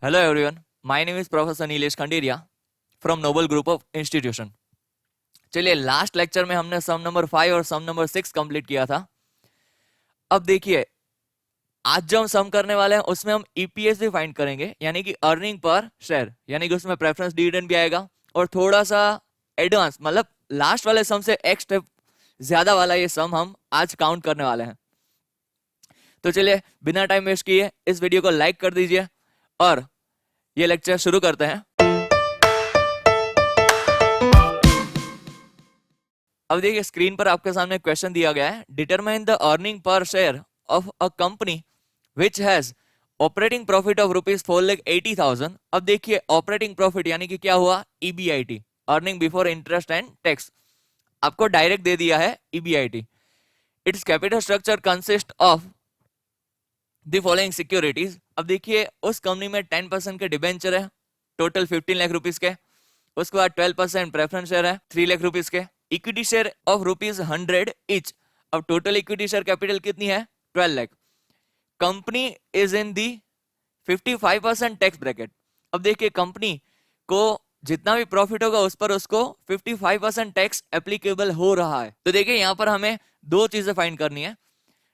Hello everyone, my name is Professor Nilesh Khanderia from Noble Group of Institution। चलिए last lecture में हमने सम number 5 और सम number 6 complete किया था। अब देखिए आज जो हम सम करने वाले हैं उसमें हम ईपीएस भी फाइंड करेंगे, यानी कि अर्निंग पर शेयर, यानी कि उसमें प्रेफरेंस डिविडेंड भी आएगा और थोड़ा सा एडवांस मतलब लास्ट वाले सम से एक स्टेप ज्यादा वाला ये सम हम आज काउंट करने वाले हैं। तो चलिए बिना टाइम वेस्ट किए इस वीडियो को लाइक कर दीजिए और ये लेक्चर शुरू करते हैं। अब देखिए स्क्रीन पर आपके सामने क्वेश्चन दिया गया है, determine the earning per share of a company which has operating profit of ₹4,80,000। अब देखिए ऑपरेटिंग प्रॉफिट यानी कि क्या हुआ, EBIT, earning before interest and tax, आपको डायरेक्ट दे दिया है EBIT. It's capital structure consist of the following securities. अब देखिए उस कंपनी में 10% के डिबेंचर है, टोटल 15 लाख रुपीज के। उसके बाद 12% प्रेफरेंस शेयर है 3 लाख रुपीज के। Equity share of ₹100 each. अब टोटल इक्विटी शेयर कैपिटल कितनी है, 12 lakh. Company is in the 55% tax bracket. अब देखिए कंपनी को जितना भी प्रॉफिट होगा उस पर उसको 55% टैक्स एप्लीकेबल हो रहा है। तो देखिए यहाँ पर हमें दो चीजें फाइंड करनी है,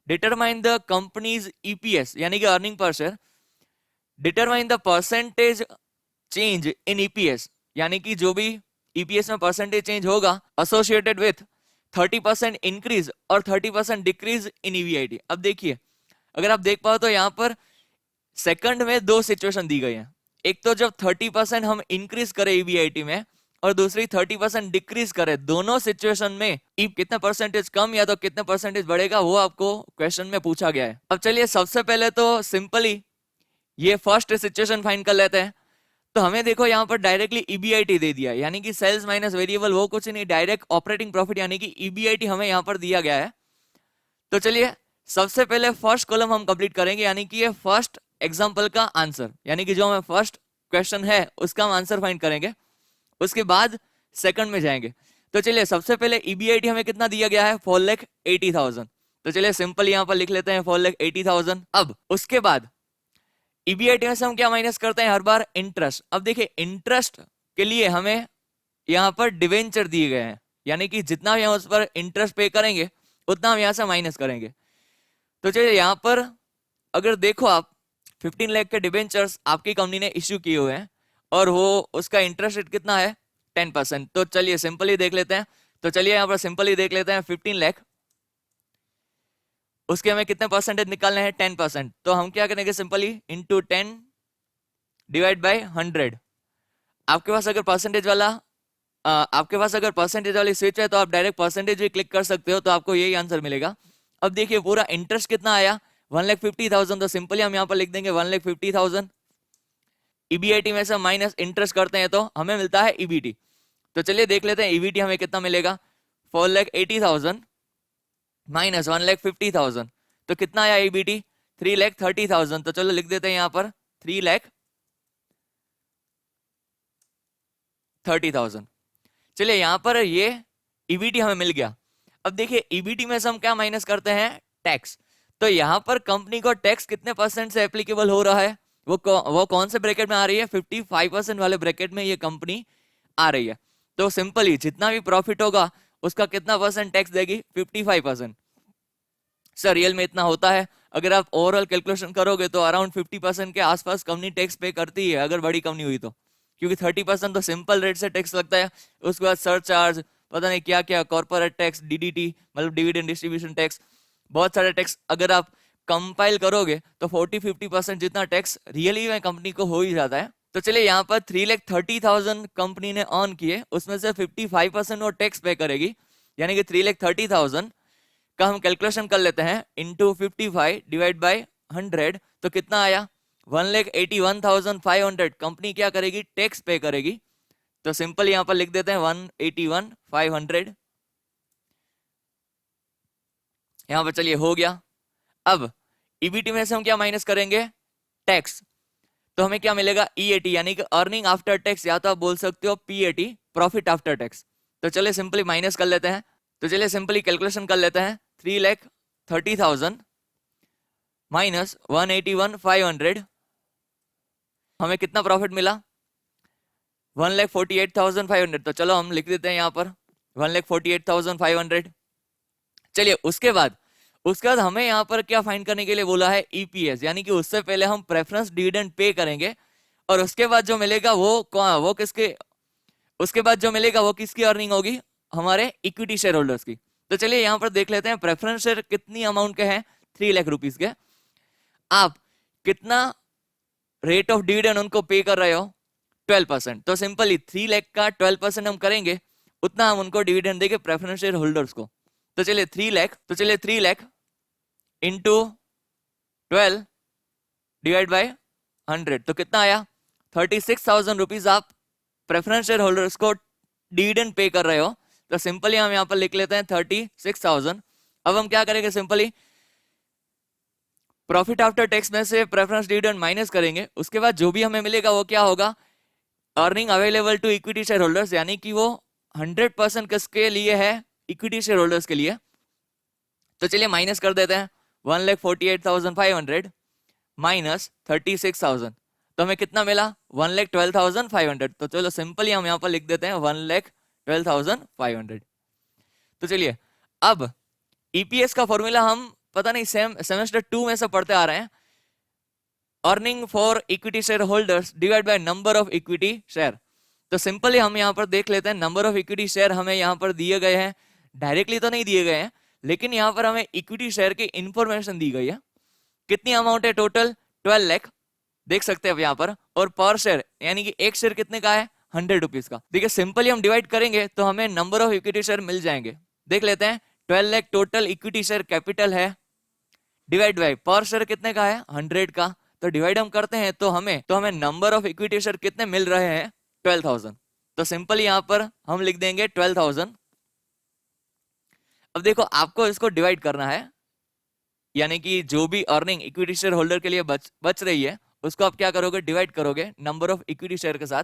डिटरमाइन द कंपनीज ईपीएस यानी कि earning per share, determine the percentage change in EPS यानी कि जो भी ईपीएस में परसेंटेज चेंज होगा एसोसिएटेड विथ 30% इंक्रीज और 30% डिक्रीज इन ईवीआईटी। अब देखिए अगर आप देख पाओ तो यहाँ पर सेकंड में दो सिचुएशन दी गई है, एक तो जब 30% हम इंक्रीज करें ईवीआईटी में और दूसरी 30% डिक्रीज करें। दोनों सिचुएशन में कितना परसेंटेज कम या तो कितना परसेंटेज बढ़ेगा वो आपको क्वेश्चन में पूछा गया है। अब चलिए सबसे पहले तो सिंपली ये फर्स्ट सिचुएशन फाइंड कर लेते हैं। तो हमें देखो यहाँ पर डायरेक्टली ईबीआईटी दे दिया, यानी कि सेल्स माइनस वेरिएबल, वो कुछ नहीं, डायरेक्ट ऑपरेटिंग प्रॉफिट यानी कि ईबीआईटी हमें यहाँ पर दिया गया है। तो चलिए सबसे पहले फर्स्ट कॉलम हम कंप्लीट करेंगे, यानी कि ये फर्स्ट एग्जांपल का आंसर, यानी कि जो हमें फर्स्ट क्वेश्चन है उसका हम आंसर फाइंड करेंगे। उसके बाद सेकंड में जाएंगे। तो चलिए सबसे पहले ईबीआईटी हमें कितना दिया गया है, 4,80,000। तो चलिए सिंपल यहाँ पर लिख लेते हैं 4,80,000। अब उसके बाद ईबीआईटी में से हम क्या माइनस करते हैं, हर बार इंटरेस्ट। अब देखिए इंटरेस्ट के लिए हमें यहाँ पर डिवेंचर दिए गए हैं, यानी कि जितना भी हम उस पर इंटरेस्ट पे करेंगे उतना हम यहाँ से माइनस करेंगे। तो चलिए यहाँ पर अगर देखो आप 15 लाख के डिवेंचर्स आपकी कंपनी ने इश्यू किए हुए हैं और वो उसका इंटरेस्ट रेट कितना है, 10%। तो चलिए सिंपली देख लेते हैं। तो चलिए यहाँ पर सिंपली देख लेते हैं 15 लाख, उसके हमें कितने परसेंटेज निकालने हैं, 10%। तो हम क्या करेंगे, सिंपली इंटू 10 डिवाइड बाय 100। आपके पास अगर परसेंटेज वाला आपके पास अगर परसेंटेज वाली स्विच है तो आप डायरेक्ट परसेंटेज भी क्लिक कर सकते हो, तो आपको यही आंसर मिलेगा। अब देखिए पूरा इंटरेस्ट कितना आया, 1,50,000। तो सिंपली हम यहाँ पर लिख देंगे 1,50,000। ईबीआईटी में से माइनस इंटरेस्ट करते हैं तो हमें मिलता है ईबीटी। तो चलिए देख लेते हैं ईबीटी हमें कितना मिलेगा, 4,80,000 माइनस 1,50,000। तो कितना आया ईबीटी, 3,30,000। तो चलो लिख देते हैं यहाँ पर 3,30,000। चलिए यहाँ पर ये ईबीटी हमें मिल गया। अब देखिए ईबीटी में से हम क्या माइनस करते हैं, टैक्स। तो यहाँ पर कंपनी को टैक्स कितने परसेंट से एप्लीकेबल हो रहा है, वो कौन से ब्रैकेट में आ रही है, 55% वाले ब्रैकेट में ये कंपनी आ रही है। तो सिंपली जितना भी प्रॉफिट होगा उसका कितना परसेंट टैक्स देगी, 55%। सर रियल में इतना होता है, अगर आप ओवरऑल कैलकुलेशन करोगे तो अराउंड 50% के आसपास कंपनी टैक्स पे करती है अगर बड़ी कंपनी हुई तो, क्योंकि 30% तो सिंपल रेट से टैक्स लगता है। उसके बाद सरचार्ज, पता नहीं क्या क्या, कॉर्पोरेट टैक्स, डीडीटी मतलब डिविडेंड डिस्ट्रीब्यूशन टैक्स, बहुत सारे टैक्स अगर आप कंपाइल करोगे तो 40-50% जितना टैक्स रियली में कंपनी को हो ही जाता है। तो चलिए यहाँ पर 3,30,000 कंपनी ने अर्न किए, उसमें से 55% वो टैक्स पे करेगी, यानी कि 3,30,000 का हम कैलकुलेशन कर लेते हैं इंटू 55 डिवाइड बाय 100। तो कितना आया, 1,81,500 कंपनी क्या करेगी, टैक्स पे करेगी। तो सिंपल यहां पर लिख देते हैं 1,81,500। यहां पर चलिए हो गया। अब ईबीटी में से हम क्या माइनस करेंगे, टैक्स। तो हमें क्या मिलेगा, ईएटी यानी कि अर्निंग आफ्टर टैक्स, या तो आप बोल सकते हो पीएटी, प्रॉफिट आफ्टर टैक्स। तो चलिए सिंपली माइनस कर लेते हैं। तो चलिए सिंपली कैलकुलेशन कर लेते हैं, 3,30,000 माइनस 1,81,500 हमें कितना प्रॉफिट मिला, 1,48,500। तो चलो हम लिख देते हैं यहाँ पर 1,48,500। चलिए उसके बाद हमें यहाँ पर क्या फाइंड करने के लिए बोला है, ईपीएस, यानी कि उससे पहले हम प्रेफरेंस डिविडेंड पे करेंगे और उसके बाद जो मिलेगा वो किसके, उसके बाद जो मिलेगा वो किसकी अर्निंग होगी, हमारे इक्विटी शेयर होल्डर्स की। तो चलिए यहाँ पर देख लेते हैं प्रेफरेंस शेयर कितनी अमाउंट के हैं, 3 लाख रुपीस के। आप कितना रेट ऑफ डिविडेंड उनको पे कर रहे हो, 12%। तो सिंपली 3 लाख का 12% हम करेंगे, उतना हम उनको डिविडेंड देंगे प्रेफरेंस शेयर होल्डर्स को। तो चलिए 3 लाख इंटू 12 डिवाइड बाय 100, तो कितना आया, 36,000 रुपीज आप प्रेफरेंस शेयर होल्डर्स को डिविडेंड पे कर रहे हो। तो सिंपली हम यहाँ पर लिख लेते हैं 36,000। अब हम क्या करेंगे, सिंपली प्रॉफिट आफ्टर टैक्स में से प्रेफरेंस डिविडेंड माइनस करेंगे, उसके बाद जो भी हमें मिलेगा वो क्या होगा, earning available to equity share holders, यानी कि वो 100% किसके लिए है, इक्विटी शेयर होल्डर्स के लिए। तो चलिए माइनस कर देते हैं, 1,48,500 माइनस 36,000, तो हमें कितना मिला, 1,12,500। तो चलो सिंपली हम यहाँ पर लिख देते हैं 1,12,500। तो चलिए अब ईपीएस का फॉर्मूला हम पता नहीं सेमेस्टर 2 में से पढ़ते आ रहे हैं, earning for equity share holders divide by number of equity share. तो सिंपली हम यहाँ पर देख लेते हैं, नंबर ऑफ इक्विटी शेयर हमें यहाँ पर दिए गए हैं, डायरेक्टली तो नहीं दिए गए हैं, लेकिन यहाँ पर हमें इक्विटी शेयर की इंफॉर्मेशन दी गई है। कितनी अमाउंट है टोटल, 12 लाख, देख सकते हैं अब यहाँ पर। और पर शेयर यानी कि एक शेयर कितने का है, 100 रुपीज का। देखिए सिंपली हम डिवाइड करेंगे तो हमें नंबर ऑफ इक्विटी शेयर मिल जाएंगे। देख लेते हैं, 12 lakh total equity share capital है, डिवाइड बाय पर शेयर कितने का है, 100 का। तो डिवाइड हम करते हैं तो हमें नंबर ऑफ इक्विटी शेयर कितने मिल रहे हैं, 12,000। तो सिंपली यहाँ पर हम लिख देंगे 12,000। अब देखो आपको इसको डिवाइड करना है, यानी कि जो भी अर्निंग इक्विटी शेयर होल्डर के लिए बच रही है उसको आप क्या करोगे, डिवाइड करोगे नंबर ऑफ इक्विटी शेयर के साथ।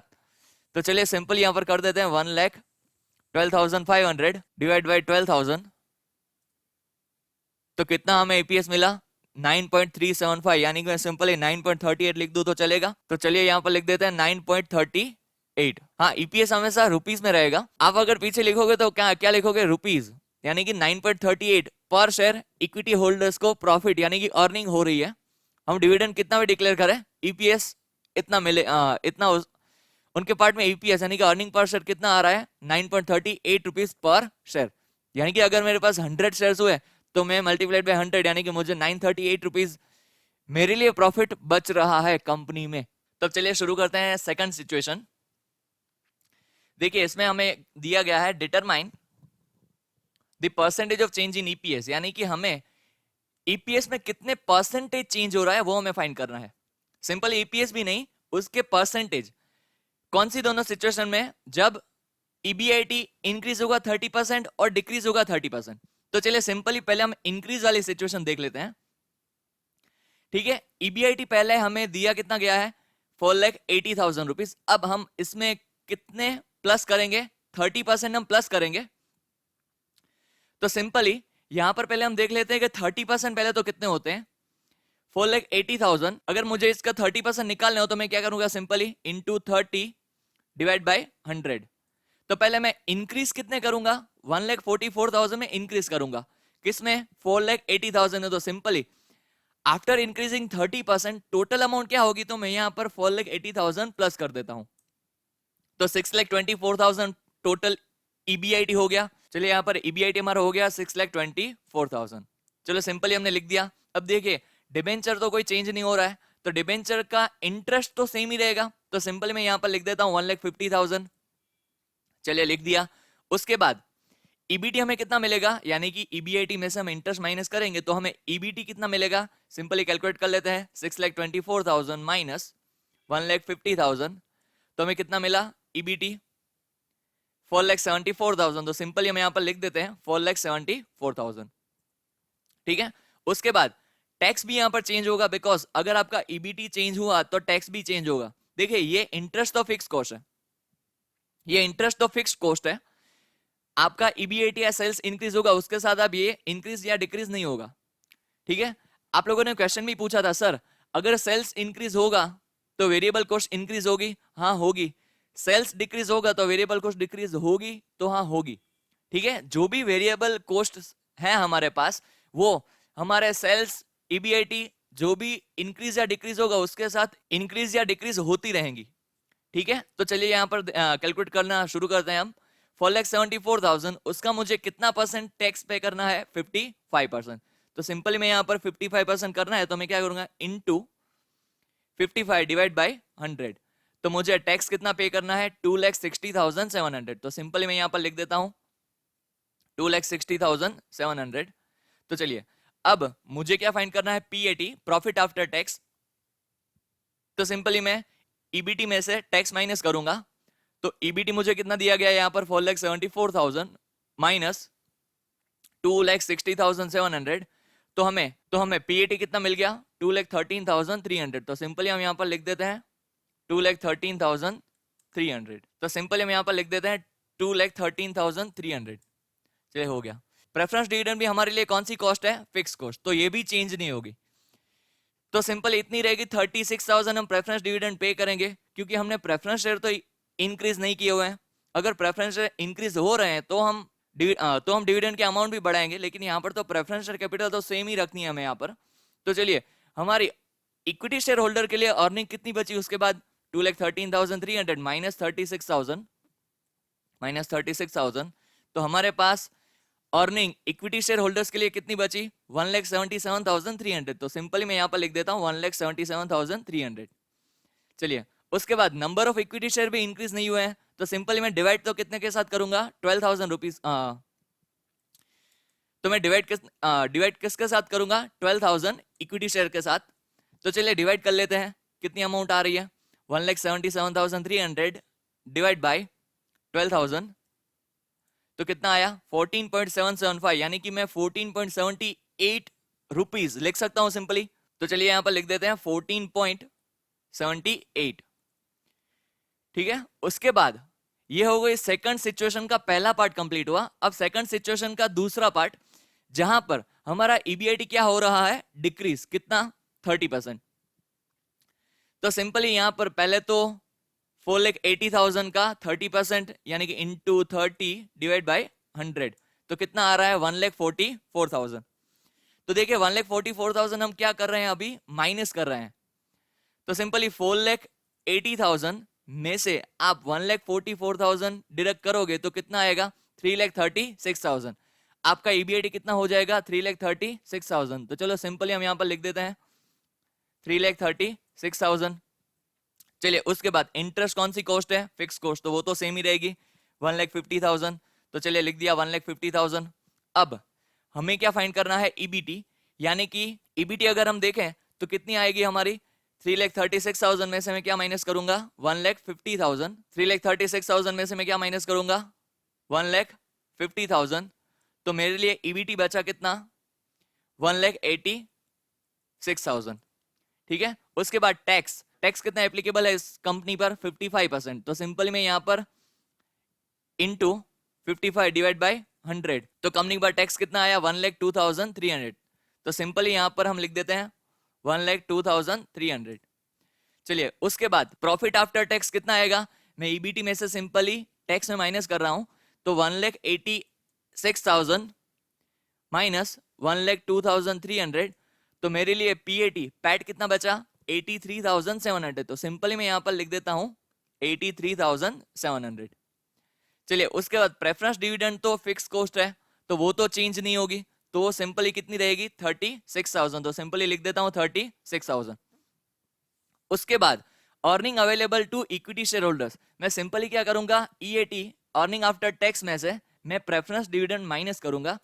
तो चलिए सिंपल यहाँ पर कर देते हैं 1,12,500 डिवाइड बाय 12,000। तो कितना हमें ईपीएस मिला, 9.375, यानी कि मैं सिंपली 9.38 लिख दूं तो चलेगा। तो चलिए यहाँ पर लिख देते हैं 9.38। हाँ, ईपीएस हमेशा रुपीस में रहेगा। आप अगर पीछे लिखोगे तो क्या क्या लिखोगे, रुपीज, यानी कि 9.38 पर शेयर इक्विटी होल्डर्स को प्रॉफिट यानी कि अर्निंग हो रही है। हम डिविडेंड कितना भी डिक्लेयर करें, ईपीएस इतना मिले, इतना उनके पार्ट में ईपीएस यानी कि अर्निंग पर शेयर कितना आ रहा है, 9.38 रुपीज पर शेयर। यानी कि अगर मेरे पास 100 शेयर्स हुए तो मैं मल्टीप्लाइड बाय 100, यानी कि मुझे 938 रुपीज मेरे लिए प्रॉफिट बच रहा है कंपनी में। तब चलिए शुरू करते हैं सेकंड सिचुएशन। देखिए इसमें हमें दिया गया है determine the percentage of change in EPS, यानी कि हमें ईपीएस में कितने परसेंटेज चेंज हो रहा है वो हमें फाइंड करना है। सिंपल ईपीएस भी नहीं, उसके परसेंटेज। कौन सी दोनों सिचुएशन में, जब ईबीआईटी इंक्रीज होगा 30% और डिक्रीज होगा 30%। तो चलिए सिंपली पहले हम इंक्रीज वाली सिचुएशन देख लेते हैं। ठीक है, ईबीआईटी पहले हमें दिया कितना गया है, 4,80,000 रुपीज। अब हम इसमें कितने प्लस करेंगे, 30% हम प्लस करेंगे। तो सिंपली यहां पर पहले हम देख लेते हैं कि 30% पहले तो कितने होते हैं, 4,80,000। अगर मुझे इसका 30% निकालना हो तो मैं क्या करूंगा, सिंपली इंटू 30 डिवाइड बाय 100। तो पहले मैं इंक्रीज कितने करूंगा, 1,44,000 में इंक्रीज करूंगा, किसमें, 4,80,000 है। तो simply after increasing 30% total amount क्या होगी, तो मैं यहां पर 4,80,000 प्लस कर देता हूं। तो 6,24,000 टोटल ईबीआईटी हो गया। चलिए यहां पर ईबीआईटी हमारा हो गया 6,24,000। चलो सिंपली हमने लिख दिया। अब देखिए डिबेंचर तो कोई चेंज नहीं हो रहा है, तो डिबेंचर का इंटरेस्ट तो सेम ही रहेगा। तो सिंपली मैं यहां पर लिख देता हूं 1,50,000। चलिए लिख दिया। उसके बाद ईबीटी हमें कितना मिलेगा, यानी कि ईबीआईटी में से हम इंटरेस्ट माइनस करेंगे तो हमें ईबीटी कितना मिलेगा, सिंपली कैलकुलेट कर लेते हैं, 6,24,000 माइनस 1,50,000, तो हमें कितना मिला ईबीटी, 4,74,000। तो सिंपली हम यहां पर लिख देते हैं 4,74,000। ठीक है, उसके बाद टैक्स भी यहां पर चेंज होगा, बिकॉज अगर आपका ईबीटी चेंज हुआ तो टैक्स भी चेंज होगा। देखिए ये इंटरेस्ट तो फिक्स कॉस्ट है, ये इंटरेस्ट तो फिक्स कॉस्ट है। आपका ईबीआईटी या सेल्स इंक्रीज होगा, उसके साथ अब ये इंक्रीज या डिक्रीज नहीं होगा। ठीक है, आप लोगों ने क्वेश्चन भी पूछा था, सर अगर सेल्स इंक्रीज होगा तो वेरिएबल कॉस्ट इंक्रीज होगी, हाँ होगी। सेल्स डिक्रीज होगा तो वेरिएबल कॉस्ट डिक्रीज होगी, तो हाँ होगी। ठीक है, जो भी वेरिएबल कॉस्ट है हमारे पास, वो हमारे सेल्स, ईबीआईटी जो भी इंक्रीज या डिक्रीज होगा उसके साथ इंक्रीज या डिक्रीज होती रहेंगी। ठीक है, तो चलिए यहाँ पर कैलकुलेट करना शुरू करते हैं हम। 4,74,000, उसका मुझे कितना परसेंट टैक्स पे करना है? 55%। तो सिंपली मैं यहाँ पर 55% करना है, तो मैं क्या करूंगा, इनटू 55 डिवाइड बाय 100। तो मुझे टैक्स कितना पे करना है? 2,60,700। तो सिंपली मैं यहाँ पर लिख देता हूँ 2,60,700। तो चलिए, अब मुझे क्या फाइंड करना है? PAT, profit after tax. तो सिंपली मैं ईबीटी में से टैक्स माइनस करूंगा। तो ईबीटी मुझे कितना दिया गया यहाँ पर? 4,74,000 माइनस 2,60,700। तो हमें पीएटी कितना मिल गया? 2,13,300। तो सिंपली हम यहाँ पर लिख देते हैं 2,13,300। तो सिंपली हम यहाँ पर लिख देते हैं 2,13,300। चलिए, हो गया। प्रेफरेंस डिविडेंड भी हमारे लिए कौन सी कॉस्ट है? फिक्स कॉस्ट, तो ये भी चेंज नहीं होगी। तो सिंपल इतनी रहेगी, 36,000 हम प्रेफरेंस डिविडेंड पे करेंगे, क्योंकि हमने प्रेफरेंस शेयर तो इंक्रीज नहीं किए हुए हैं। अगर प्रेफरेंस शेयर इंक्रीज हो रहे हैं तो हम डिविडेंड के अमाउंट भी बढ़ाएंगे, लेकिन यहाँ पर तो प्रेफरेंस शेयर कैपिटल तो सेम ही रखनी है हमें यहाँ पर। तो चलिए, हमारी इक्विटी शेयर होल्डर के लिए अर्निंग कितनी बची उसके बाद? 2,13,300 माइनस 36,000। तो हमारे पास अर्निंग इक्विटी शेयर होल्डर्स के लिए कितनी बची? 1,77,300। तो सिंपली मैं यहाँ पर लिख देता हूँ 1,77,300। चलिए, उसके बाद नंबर ऑफ इक्विटी शेयर भी इंक्रीज नहीं हुए हैं, तो सिंपली मैं डिवाइड तो कितने के साथ करूंगा? 12,000 रुपीज। तो मैं डिवाइड किसके साथ करूंगा? 12,000 इक्विटी शेयर के साथ। तो चलिए डिवाइड कर लेते हैं, कितनी अमाउंट आ रही है? 1,77,300 डिवाइड बाय 12,000, तो कितना आया? 14.775, यानी कि मैं 14.78 रुपीज लिख सकता हूं सिंपली। तो चलिए यहां पर लिख देते हैं 14.78। ठीक है, उसके बाद ये हो गई सेकंड सिचुएशन का पहला पार्ट कंप्लीट हुआ। अब सेकंड सिचुएशन का दूसरा पार्ट, जहां पर हमारा ईबीआईटी क्या हो रहा है? डिक्रीज। कितना? 30%। तो सिंपली यहां पर पहले तो 4,80,000 का 30%, यानी कि इंटू 30 डिवाइड बाई 100, तो कितना आ रहा है? 1,44,000। तो देखिए 1,44,000 हम क्या कर रहे हैं? अभी माइनस कर रहे हैं। तो सिंपली 4,80,000 में से आप 1,44,000 डिडक्ट करोगे तो कितना आएगा? 3,36,000। आपका ईबीआईटी कितना हो जाएगा? 3,36,000। तो चलो सिंपली हम यहां पर लिख देते हैं 3,36,000। चलिए, उसके बाद इंटरेस्ट कौन सी कॉस्ट है? फिक्स कॉस्ट, तो वो तो सेम ही रहेगी 1,50,000। तो चलिए लिख दिया 1,50,000। अब हमें क्या फाइंड करना है? ईबीटी, यानी कि ईबीटी अगर हम देखें तो कितनी आएगी हमारी? 3,36,000 में से मैं क्या माइनस करूंगा? 1,50,000। 3,36,000 में से मैं क्या माइनस करूंगा? 1,50,000। तो मेरे लिए ईबीटी बचा कितना? 1,86,000। ठीक है, उसके बाद टैक्स कितना एप्लीकेबल है इस कंपनी पर? 55%। तो सिंपली मैं यहां पर इनटू 55 डिवाइड बाय 100, तो कंपनी पर टैक्स कितना आया? 1,02,300। तो सिंपली यहां पर हम लिख देते हैं 1,02,300। चलिए, उसके बाद प्रॉफिट आफ्टर टैक्स कितना आएगा? मैं ईबीटी में से सिंपली टैक्स में माइनस कर रहा हूं, तो 1,86,000 माइनस 1,02,300, तो मेरे लिए पीएटी पैट कितना बचा? 83,700। तो सिंपली मैं यहां पर लिख देता हूं 83,700। चलिए, उसके बाद प्रेफरेंस डिविडेंड तो फिक्स कॉस्ट है, तो वो तो चेंज नहीं होगी, तो वो सिंपली कितनी रहेगी? 36,000। तो सिंपली लिख देता हूं 36,000। उसके बाद earning available to equity share holders, मैं सिंपली क्या करूंगा? ईएटी, अर्निंग आफ्टर टैक्स में से मैं प्रेफरेंस डिविडेंड माइनस करूंगा।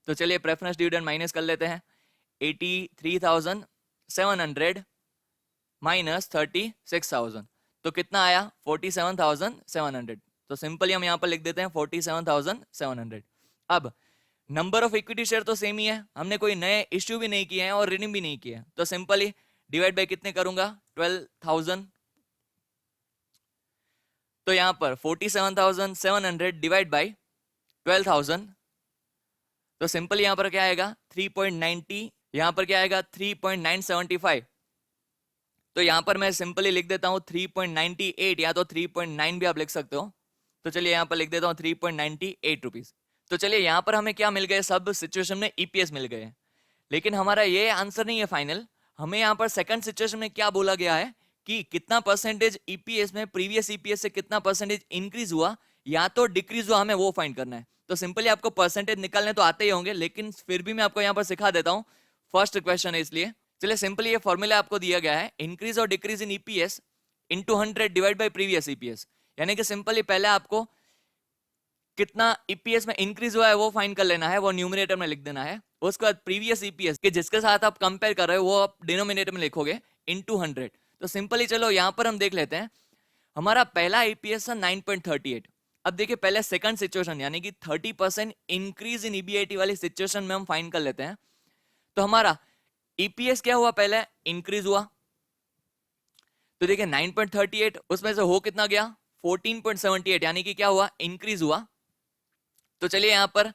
तो चलिए प्रेफरेंस डिविडेंड माइनस कर लेते हैं। 83,700 माइनस 36,000, तो कितना आया? 47,700। तो सिंपली हम यहां पर लिख देते हैं 47,700। अब नंबर ऑफ इक्विटी शेयर तो सेम ही है, हमने कोई नए इश्यू भी नहीं किए हैं और रिडीम भी नहीं किए हैं, तो सिंपली डिवाइड बाय कितने करूंगा? 12,000। तो यहां पर 47,700 डिवाइड बाय 12,000, तो सिंपल यहां पर क्या आएगा? 3.90, यहां पर क्या आएगा? 3.975। तो यहाँ पर मैं सिंपली लिख देता हूँ 3.98 या तो 3.9 भी आप लिख सकते हो। तो चलिए यहाँ पर लिख देता हूँ 3.98 रुपीज। तो चलिए यहाँ पर हमें क्या मिल गए, सब सिचुएशन में ईपीएस मिल गए। लेकिन हमारा ये आंसर नहीं है फाइनल। हमें यहाँ पर सेकंड सिचुएशन में क्या बोला गया है कि कितना परसेंटेज ईपीएस में प्रीवियस ईपीएस से कितना परसेंटेज इंक्रीज हुआ या तो डिक्रीज हुआ, हमें वो फाइंड करना है। तो सिंपली आपको परसेंटेज निकालने तो आते ही होंगे, लेकिन फिर भी मैं आपको यहाँ पर सिखा देता हूँ, फर्स्ट क्वेश्चन है इसलिए। चलिए सिंपली ये फॉर्मूला आपको दिया गया है, इंक्रीज और decrease in EPS into 100 divide by previous EPS. यानी कि सिंपली पहले आपको कितना ईपीएस में इंक्रीज हुआ है वो फाइंड कर लेना है, वो न्यूमरेटर में लिख देना है। उसके बाद प्रीवियस ईपीएस के जिसके साथ आप कंपेयर कर रहे हो वो आप डिनोमिनेटर में लिखोगे इनटू 100। तो सिंपली चलो यहाँ पर हम देख लेते हैं। हमारा पहला ईपीएस था 9.38। अब देखिए पहले सेकंड सिचुएशन यानी कि 30% इंक्रीज इन ईबीआईटी वाली सिचुएशन में हम फाइंड कर लेते हैं। तो हमारा ईपीएस क्या हुआ, पहले इंक्रीज हुआ। तो देखिए 9.38 उसमें से हो कितना गया 14.78, यानी कि क्या हुआ, इंक्रीज हुआ। तो चलिए यहां पर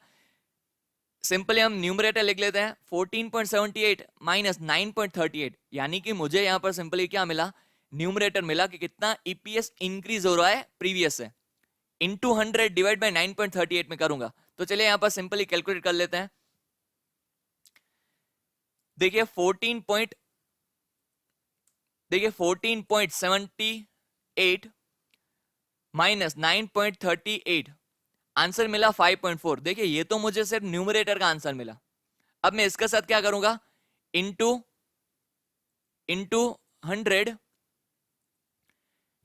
सिंपली हम न्यूमरेटर लिख लेते हैं 14.78 माइनस 9.38, यानी कि मुझे यहां पर सिंपली क्या मिला, न्यूमरेटर मिला कि कितना ईपीएस इंक्रीज हो रहा है प्रीवियस से, इनटू 100 डिवाइड बाय 9.38 में करूंगा। तो चलिए यहां पर सिंपली कैलकुलेट कर लेते हैं। देखिए 14.78 माइनस 9.38, आंसर मिला 5.4। देखिए ये तो मुझे सिर्फ न्यूमरेटर का आंसर मिला। अब मैं इसके साथ क्या करूंगा, इनटू 100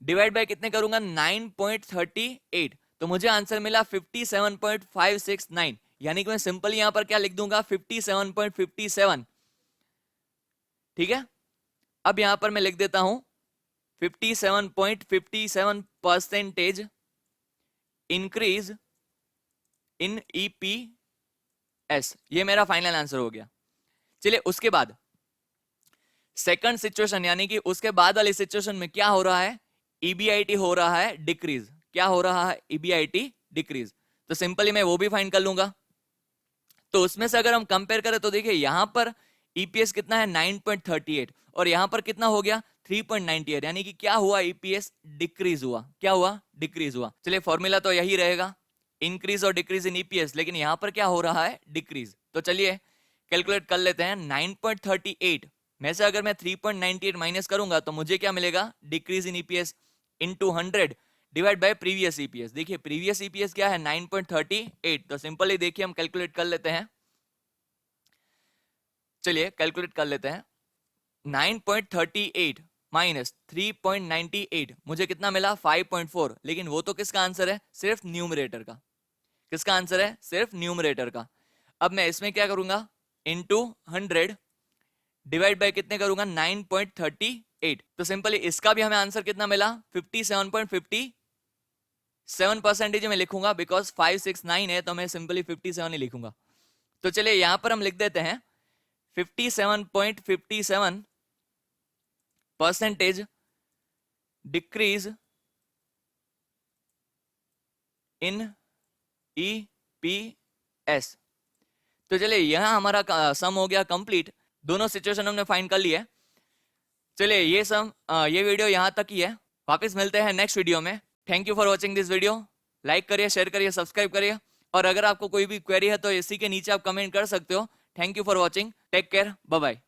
डिवाइड बाय कितने करूंगा 9.38, तो मुझे आंसर मिला 57.569। यानी कि मैं सिंपल यहां पर क्या लिख दूंगा 57.57। ठीक है, अब यहां पर मैं लिख देता हूं 57.57 परसेंटेज इंक्रीज इन ईपीएस। ये मेरा फाइनल आंसर हो गया। चलिए उसके बाद सेकंड सिचुएशन यानी कि उसके बाद वाली सिचुएशन में क्या हो रहा है, ईबीआईटी हो रहा है डिक्रीज। क्या हो रहा है, ईबीआईटी डिक्रीज। तो सिंपली मैं वो भी फाइंड कर लूंगा। तो उसमें से अगर हम कंपेयर करें तो देखिए यहां पर ईपीएस कितना है 9.38 और यहां पर कितना हो गया 3.98, यानी कि क्या हुआ, ईपीएस डिक्रीज हुआ। क्या हुआ, डिक्रीज हुआ। चलिए फॉर्मूला तो यही रहेगा, इंक्रीज और डिक्रीज इन ईपीएस, लेकिन यहां पर क्या हो रहा है, डिक्रीज। तो चलिए कैलकुलेट कर लेते हैं। 9.38 में से अगर मैं 3.98 माइनस करूंगा तो मुझे क्या मिलेगा, decrease in EPS into 100 divide by previous EPS. देखिए प्रीवियस ईपीएस क्या है 9.38, तो सिंपली देखिए हम कैलकुलेट कर लेते हैं। चलिए कैलकुलेट कर लेते हैं। 9.38 माइनस 3.98 मुझे कितना मिला 5.4, लेकिन वो तो किसका आंसर है, सिर्फ न्यूमरेटर का। किसका आंसर है, सिर्फ न्यूमरेटर का। अब मैं इसमें क्या करूंगा, इनटू 100 डिवाइड बाय कितने करूंगा 9.38। तो सिंपली इसका भी हमें आंसर कितना मिला 57.57 परसेंटेज में लिखूंगा, बिकॉज 569 है तो मैं सिंपली 57 ही लिखूंगा। तो चलिए यहां पर हम लिख देते हैं 57.57 परसेंटेज डिक्रीज इन ईपीएस। तो चलिए यहां हमारा सम हो गया कंप्लीट। दोनों सिचुएशन हमने फाइंड कर लिया है। चलिए ये वीडियो यहां तक ही है। वापस मिलते हैं नेक्स्ट वीडियो में। Thank you for watching this video. Like करिए, शेयर करिए, सब्सक्राइब करिए, और अगर आपको कोई भी क्वेरी है तो इसी के नीचे आप कमेंट कर सकते हो। Thank you for watching, take care, bye bye.